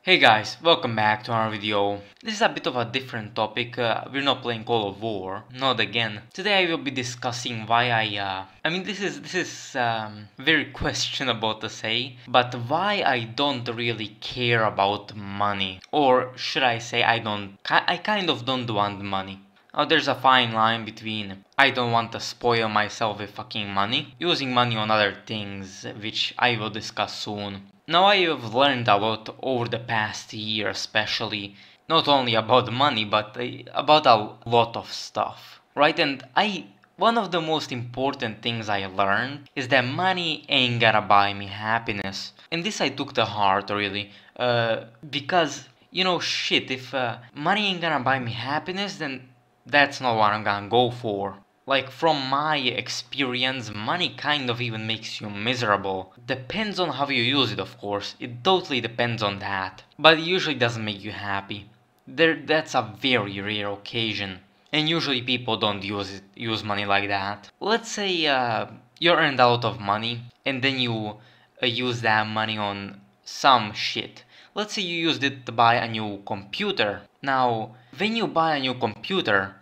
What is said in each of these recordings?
Hey guys, welcome back to our video. This is a bit of a different topic. We're not playing Call of War, not again. Today I will be discussing why this is very questionable to say, but why I don't really care about money, or should I say I kind of don't want money. Now there's a fine line between I don't want to spoil myself with fucking money, using money on other things, which I will discuss soon. Now I have learned a lot over the past year especially, not only about money but about a lot of stuff, right? One of the most important things I learned is that money ain't gonna buy me happiness. And this I took to heart really, because shit, if money ain't gonna buy me happiness, then that's not what I'm gonna go for. Like, from my experience, money kind of even makes you miserable. Depends on how you use it, of course. It totally depends on that. But it usually doesn't make you happy. That's a very rare occasion. And usually people don't use money like that. Let's say you earned a lot of money and then you use that money on some shit. Let's say you used it to buy a new computer. Now, when you buy a new computer,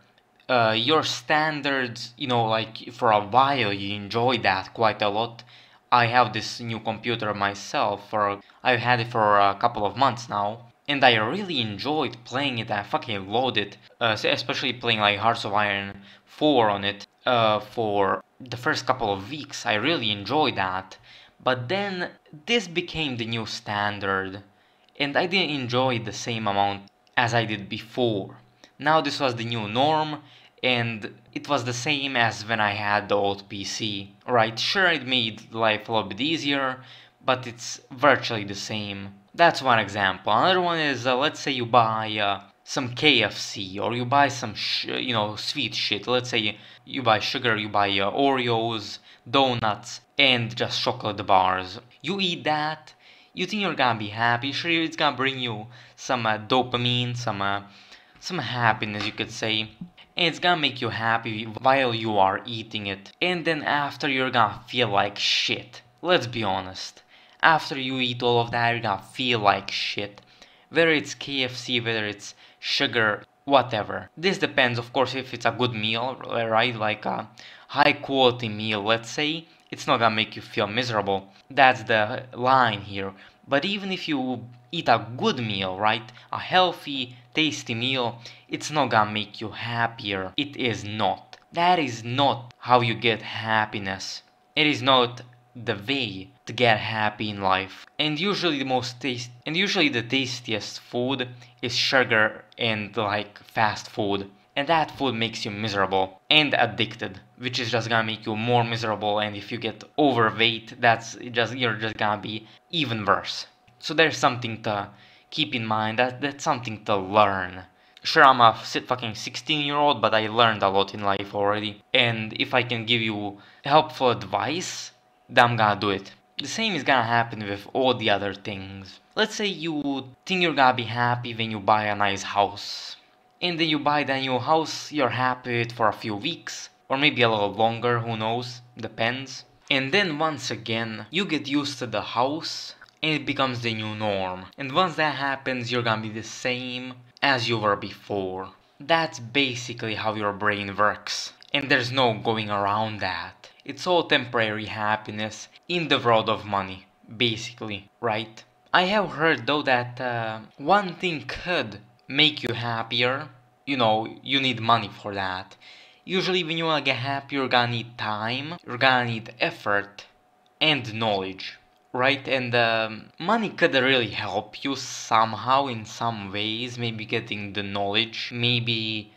your standards, like for a while you enjoy that quite a lot. I have this new computer myself I've had it for a couple of months now, and I really enjoyed playing it. I fucking loved it, especially playing like Hearts of Iron 4 on it for the first couple of weeks. I really enjoyed that, but then this became the new standard, and I didn't enjoy it the same amount as I did before. Now this was the new norm, and it was the same as when I had the old PC. Right, sure, it made life a little bit easier, but it's virtually the same. That's one example. Another one is, let's say you buy some KFC, or you buy some sweet shit. Let's say you buy sugar, you buy Oreos, donuts, and just chocolate bars. You eat that, you think you're gonna be happy. Sure, it's gonna bring you some dopamine, some happiness, you could say, and it's gonna make you happy while you are eating it. And then after, you're gonna feel like shit. Let's be honest. After you eat all of that, you're gonna feel like shit. Whether it's KFC, whether it's sugar, whatever. This depends, of course, if it's a good meal, right? Like a high quality meal, let's say, it's not gonna make you feel miserable. That's the line here. But even if you eat a good meal, right? A healthy, tasty meal, it's not gonna make you happier. It is not. That is not how you get happiness. It is not the way to get happy in life. And usually the tastiest food is sugar and like fast food. And that food makes you miserable and addicted, which is just gonna make you more miserable. And if you get overweight, you're just gonna be even worse. So there's something to keep in mind. That's something to learn. Sure, I'm a fucking 16-year-old, but I learned a lot in life already. And if I can give you helpful advice, then I'm gonna do it. The same is gonna happen with all the other things. Let's say you think you're gonna be happy when you buy a nice house. And then you buy the new house, you're happy with it for a few weeks, or maybe a little longer, who knows, depends. And then once again, you get used to the house, and it becomes the new norm. And once that happens, you're gonna be the same as you were before. That's basically how your brain works. And there's no going around that. It's all temporary happiness in the world of money, basically, right? I have heard though that one thing could make you happier. You need money for that. Usually when you wanna get happy, you're gonna need time, you're gonna need effort, and knowledge, right? And money could really help you somehow in some ways, maybe getting the knowledge, maybe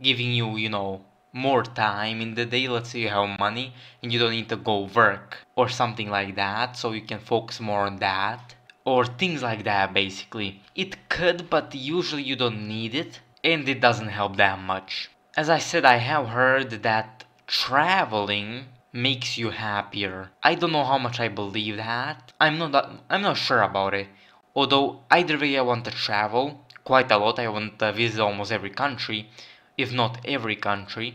giving you, more time in the day. Let's say you have money and you don't need to go work or something like that, so you can focus more on that. Or things like that, basically. It could, but usually you don't need it, and it doesn't help that much. As I said, I have heard that traveling makes you happier. I don't know how much I believe that. I'm not sure about it. Although either way, I want to travel quite a lot. I want to visit almost every country, if not every country.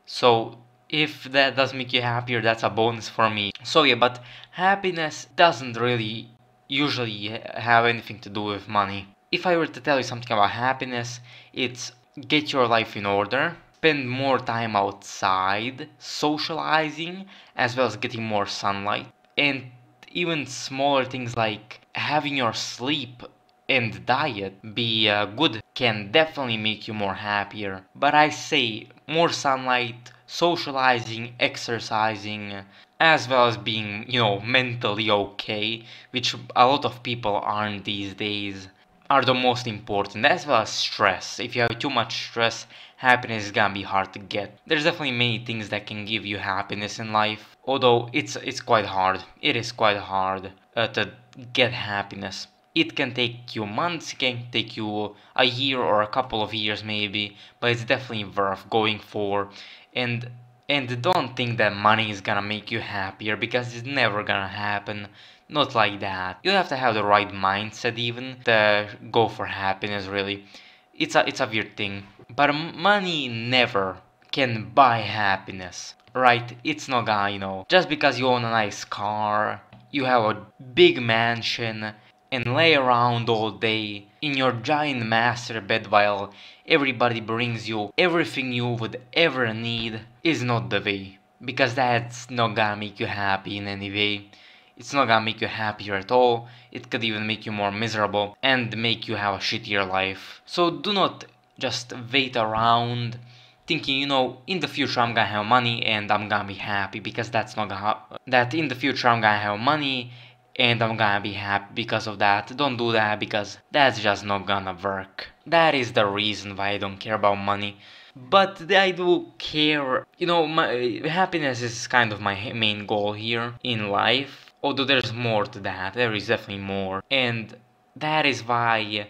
So if that does make you happier, that's a bonus for me. So yeah, but happiness doesn't really usually have anything to do with money. If I were to tell you something about happiness, it's get your life in order, spend more time outside, socializing, as well as getting more sunlight, and even smaller things like having your sleep and diet be good can definitely make you more happier. But I say more sunlight, socializing, exercising, as well as being, mentally okay, which a lot of people aren't these days, are the most important, as well as stress. If you have too much stress, happiness is gonna be hard to get. There's definitely many things that can give you happiness in life, although it's quite hard. It is quite hard to get happiness. It can take you months, it can take you a year or a couple of years maybe, but it's definitely worth going for. And and don't think that money is gonna make you happier, because it's never gonna happen. Not like that. You have to have the right mindset even to go for happiness, really. It's a weird thing. But money never can buy happiness. Right? It's not gonna, just because you own a nice car, you have a big mansion, and lay around all day in your giant master bed while everybody brings you everything you would ever need, is not the way. Because that's not gonna make you happy in any way. It's not gonna make you happier at all. It could even make you more miserable and make you have a shittier life. So do not just wait around thinking, in the future I'm gonna have money and I'm gonna be happy, because that's not gonna that in the future I'm gonna have money and I'm gonna be happy because of that. Don't do that, because that's just not gonna work. That is the reason why I don't care about money. But I do care, my happiness is kind of my main goal here in life. Although there's more to that, there is definitely more. And that is why,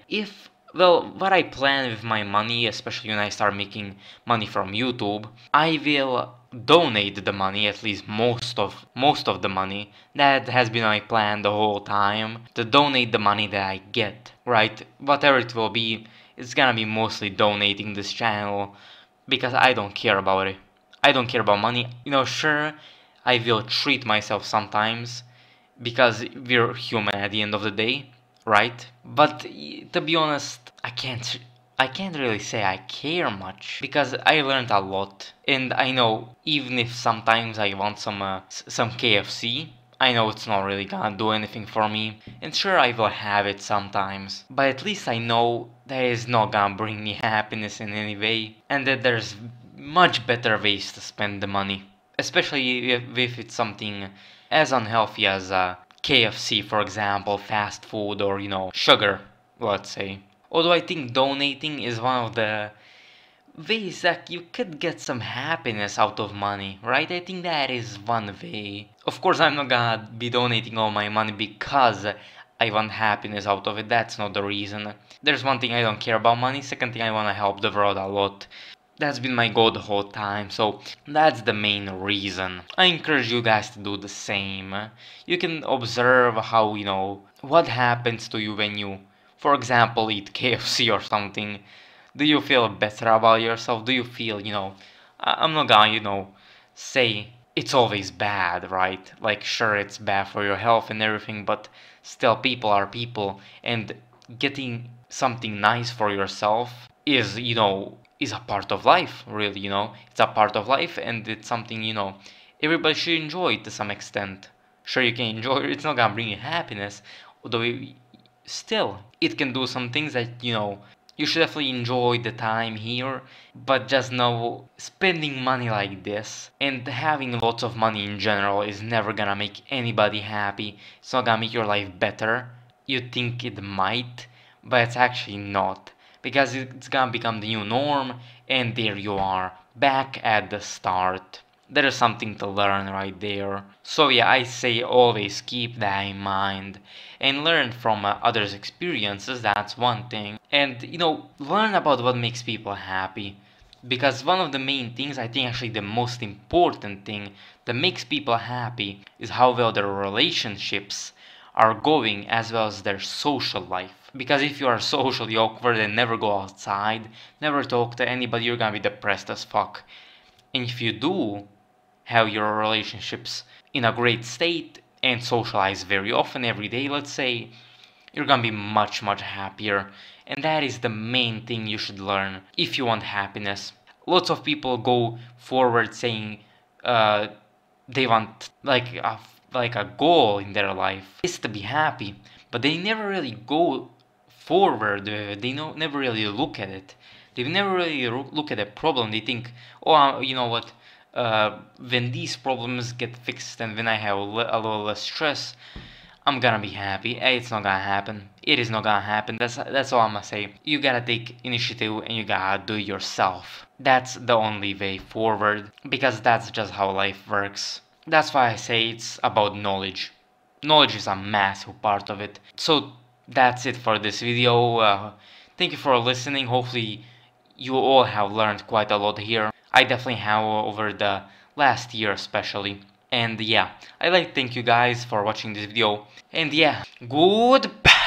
what I plan with my money, especially when I start making money from YouTube, I will donate the money, at least most of the money. That has been my plan the whole time, to donate the money that I get, right? Whatever it will be, it's gonna be mostly donating this channel, because I don't care about it. I don't care about money. Sure, I will treat myself sometimes, because we're human at the end of the day, right? But to be honest, I can't really say I care much, because I learned a lot, and I know even if sometimes I want some KFC, I know it's not really gonna do anything for me, and sure I will have it sometimes, but at least I know that it's not gonna bring me happiness in any way, and that there's much better ways to spend the money, especially if it's something as unhealthy as KFC, for example, fast food, or sugar, let's say. Although I think donating is one of the ways that you could get some happiness out of money, right? I think that is one way. Of course, I'm not gonna be donating all my money because I want happiness out of it. That's not the reason. There's one thing, I don't care about money. Second thing, I want to help the world a lot. That's been my goal the whole time, so that's the main reason. I encourage you guys to do the same. You can observe how, what happens to you when you, for example, eat KFC or something. Do you feel better about yourself? Do you feel, I'm not gonna, say it's always bad, right? Like, sure, it's bad for your health and everything, but still, people are people, and getting something nice for yourself is a part of life, really, It's a part of life, and it's something, everybody should enjoy to some extent. Sure, you can enjoy it, it's not gonna bring you happiness, although still, it can do some things that, you should definitely enjoy the time here, but just know spending money like this and having lots of money in general is never gonna make anybody happy. It's not gonna make your life better. You think it might, but it's actually not, because it's gonna become the new norm, and there you are, back at the start. There is something to learn right there. So yeah, I say always keep that in mind and learn from others' experiences. That's one thing. And learn about what makes people happy. Because one of the main things, I think actually the most important thing that makes people happy, is how well their relationships are going, as well as their social life. Because if you are socially awkward and never go outside, never talk to anybody, you're gonna be depressed as fuck. And if you do have your relationships in a great state, and socialize very often every day, let's say, you're gonna be much happier. And that is the main thing you should learn if you want happiness. Lots of people go forward saying uh, they want like a goal in their life is to be happy, but they never really go forward. They never really look at it. They never really look at a problem. They think, oh, you know what? When these problems get fixed and when I have a little less stress, I'm gonna be happy. It's not gonna happen. It is not gonna happen. That's all I'm gonna say. You gotta take initiative and you gotta do it yourself. That's the only way forward, because that's just how life works. That's why I say it's about knowledge. Knowledge is a massive part of it. So that's it for this video. Thank you for listening. Hopefully you all have learned quite a lot here. I definitely have over the last year especially. And yeah, I'd like to thank you guys for watching this video. And yeah, goodbye.